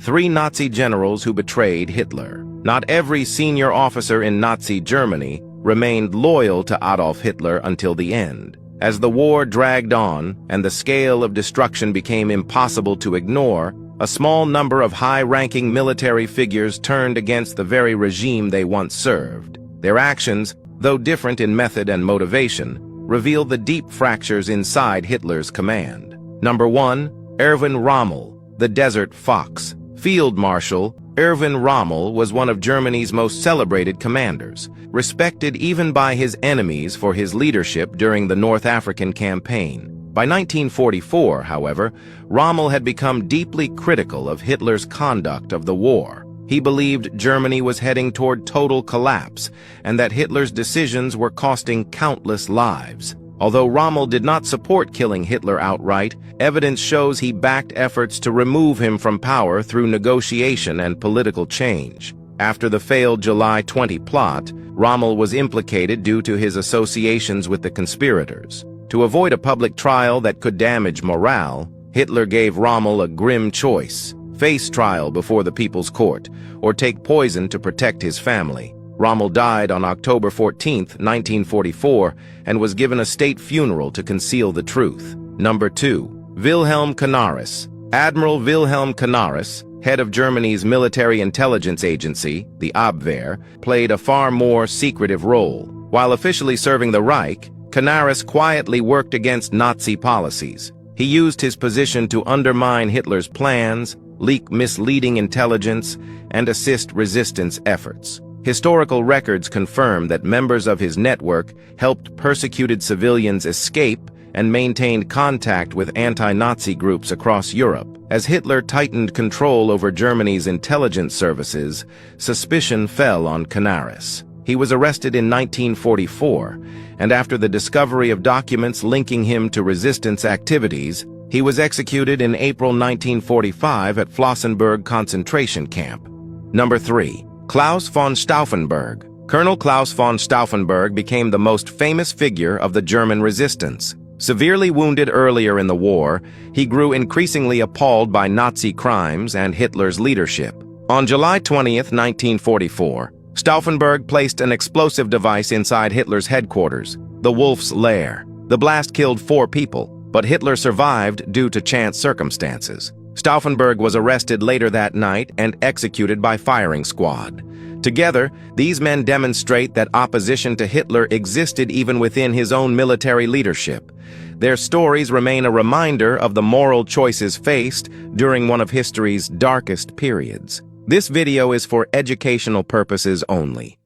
3 Nazi generals who betrayed Hitler. Not every senior officer in Nazi Germany remained loyal to Adolf Hitler until the end. As the war dragged on and the scale of destruction became impossible to ignore, a small number of high-ranking military figures turned against the very regime they once served. Their actions, though different in method and motivation, reveal the deep fractures inside Hitler's command. Number 1. Erwin Rommel, the Desert Fox. Field Marshal Erwin Rommel was one of Germany's most celebrated commanders, respected even by his enemies for his leadership during the North African campaign. By 1944, however, Rommel had become deeply critical of Hitler's conduct of the war. He believed Germany was heading toward total collapse and that Hitler's decisions were costing countless lives. Although Rommel did not support killing Hitler outright, evidence shows he backed efforts to remove him from power through negotiation and political change. After the failed July 20 plot, Rommel was implicated due to his associations with the conspirators. To avoid a public trial that could damage morale, Hitler gave Rommel a grim choice: face trial before the People's Court, or take poison to protect his family. Rommel died on October 14, 1944, and was given a state funeral to conceal the truth. Number 2. Wilhelm Canaris. Admiral Wilhelm Canaris, head of Germany's military intelligence agency, the Abwehr, played a far more secretive role. While officially serving the Reich, Canaris quietly worked against Nazi policies. He used his position to undermine Hitler's plans, leak misleading intelligence, and assist resistance efforts. Historical records confirm that members of his network helped persecuted civilians escape and maintained contact with anti-Nazi groups across Europe. As Hitler tightened control over Germany's intelligence services, suspicion fell on Canaris. He was arrested in 1944, and after the discovery of documents linking him to resistance activities, he was executed in April 1945 at Flossenbürg concentration camp. Number 3. Klaus von Stauffenberg. Colonel Klaus von Stauffenberg became the most famous figure of the German resistance. Severely wounded earlier in the war, he grew increasingly appalled by Nazi crimes and Hitler's leadership. On July 20, 1944, Stauffenberg placed an explosive device inside Hitler's headquarters, the Wolf's Lair. The blast killed 4 people, but Hitler survived due to chance circumstances. Stauffenberg was arrested later that night and executed by firing squad. Together, these men demonstrate that opposition to Hitler existed even within his own military leadership. Their stories remain a reminder of the moral choices faced during one of history's darkest periods. This video is for educational purposes only.